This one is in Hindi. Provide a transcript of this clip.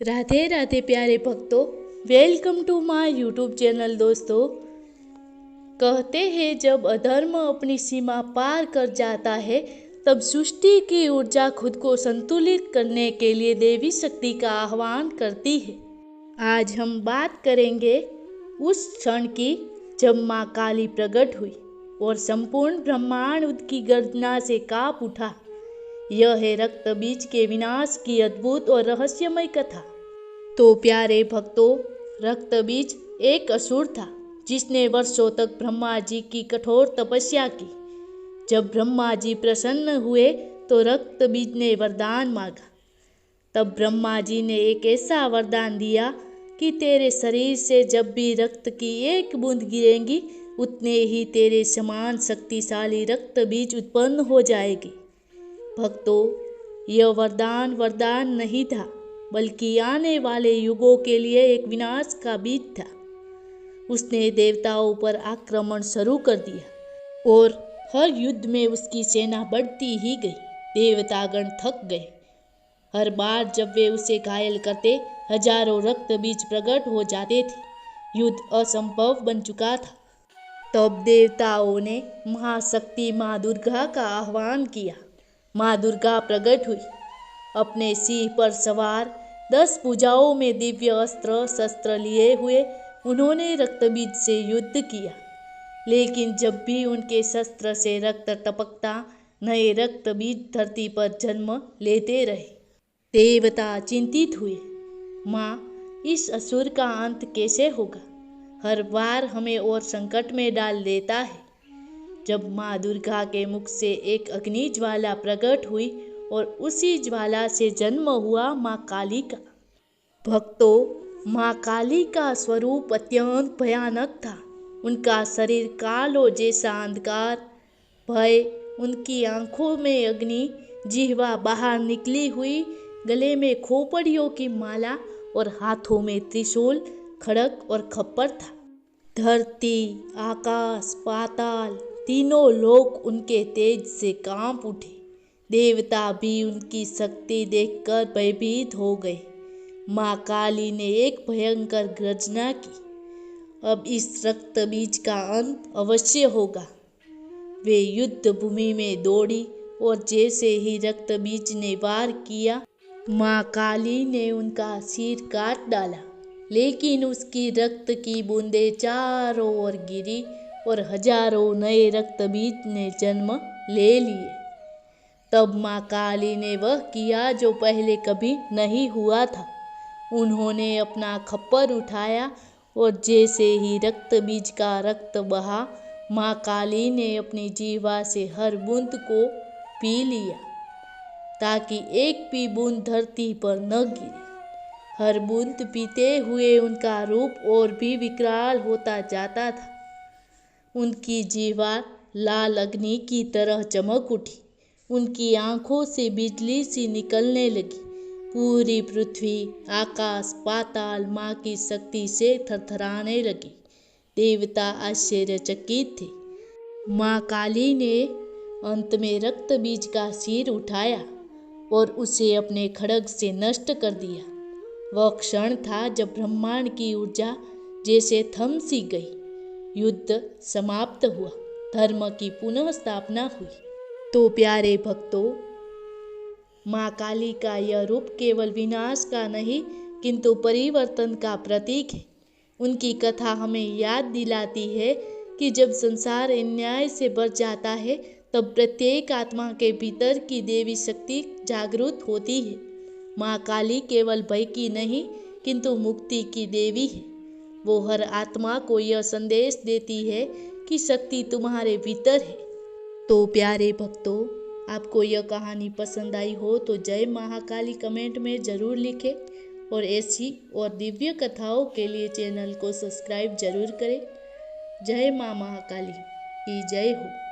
राधे राधे प्यारे भक्तों, welcome to my YouTube channel. दोस्तों, कहते हैं जब अधर्म अपनी सीमा पार कर जाता है तब सृष्टि की ऊर्जा खुद को संतुलित करने के लिए देवी शक्ति का आह्वान करती है। आज हम बात करेंगे उस क्षण की जब माँ काली प्रकट हुई और संपूर्ण ब्रह्मांड उसकी गर्जना से कांप उठा। यह है रक्त बीज के विनाश की अद्भुत और रहस्यमय कथा। तो प्यारे भक्तों, रक्त बीज एक असुर था जिसने वर्षों तक ब्रह्मा जी की कठोर तपस्या की। जब ब्रह्मा जी प्रसन्न हुए तो रक्त बीज ने वरदान मांगा। तब ब्रह्मा जी ने एक ऐसा वरदान दिया कि तेरे शरीर से जब भी रक्त की एक बूंद गिरेगी उतने ही तेरे समान शक्तिशाली रक्त बीज उत्पन्न हो जाएगी। भक्तों, यह वरदान नहीं था, बल्कि आने वाले युगों के लिए एक विनाश का बीज था। उसने देवताओं पर आक्रमण शुरू कर दिया और हर युद्ध में उसकी सेना बढ़ती ही गई। देवतागण थक गए। हर बार जब वे उसे घायल करते, हजारों रक्त बीज प्रकट हो जाते थे। युद्ध असंभव बन चुका था। तब देवताओं ने महाशक्ति माँ दुर्गा का आह्वान किया। माँ दुर्गा प्रकट हुई। अपने सिंह पर सवार 10 भुजाओं में दिव्य अस्त्र शस्त्र लिए हुए उन्होंने रक्तबीज से युद्ध किया। लेकिन जब भी उनके शस्त्र से रक्त टपकता, नए रक्तबीज धरती पर जन्म लेते रहे। देवता चिंतित हुए। माँ, इस असुर का अंत कैसे होगा? हर बार हमें और संकट में डाल देता है। जब माँ दुर्गा के मुख से एक अग्नि ज्वाला प्रकट हुई और उसी ज्वाला से जन्म हुआ माँ काली का। भक्तों, माँ काली का स्वरूप अत्यंत भयानक था। उनका शरीर कालो जैसा अंधकार, भय, उनकी आंखों में अग्नि, जिह्वा बाहर निकली हुई, गले में खोपड़ियों की माला और हाथों में त्रिशूल, खड्ग और खप्पर था। धरती, आकाश, पाताल, तीनों लोक उनके तेज से कांप उठे। देवता भी उनकी शक्ति देखकर भयभीत हो गए। माँ काली ने एक भयंकर गर्जना की। अब इस रक्त बीज का अंत अवश्य होगा। वे युद्ध भूमि में दौड़ी और जैसे ही रक्त बीज ने वार किया, माँ काली ने उनका सिर काट डाला। लेकिन उसकी रक्त की बूंदें चारों ओर गिरी और हजारों नए रक्त बीज ने जन्म ले लिए। तब माँ काली ने वह किया जो पहले कभी नहीं हुआ था। उन्होंने अपना खप्पर उठाया और जैसे ही रक्त बीज का रक्त बहा, माँ काली ने अपनी जीवा से हर बूंद को पी लिया ताकि एक भी बूंद धरती पर न गिरे। हर बूंद पीते हुए उनका रूप और भी विकराल होता जाता था। उनकी जीवा लाल अग्नि की तरह चमक उठी। उनकी आंखों से बिजली सी निकलने लगी। पूरी पृथ्वी, आकाश, पाताल माँ की शक्ति से थरथराने लगी। देवता आश्चर्यचकित थे। माँ काली ने अंत में रक्त बीज का सिर उठाया और उसे अपने खड्ग से नष्ट कर दिया। वह क्षण था जब ब्रह्मांड की ऊर्जा जैसे थम सी गई। युद्ध समाप्त हुआ, धर्म की पुनः स्थापना हुई। तो प्यारे भक्तों, माँ काली का यह रूप केवल विनाश का नहीं किंतु परिवर्तन का प्रतीक है। उनकी कथा हमें याद दिलाती है कि जब संसार अन्याय से भर जाता है तब प्रत्येक आत्मा के भीतर की देवी शक्ति जागृत होती है। माँ काली केवल भय की नहीं किंतु मुक्ति की देवी है। वो हर आत्मा को यह संदेश देती है कि शक्ति तुम्हारे भीतर है। तो प्यारे भक्तों, आपको यह कहानी पसंद आई हो तो जय महाकाली कमेंट में ज़रूर लिखें और ऐसी और दिव्य कथाओं के लिए चैनल को सब्सक्राइब जरूर करें। जय माँ महाकाली की जय हो।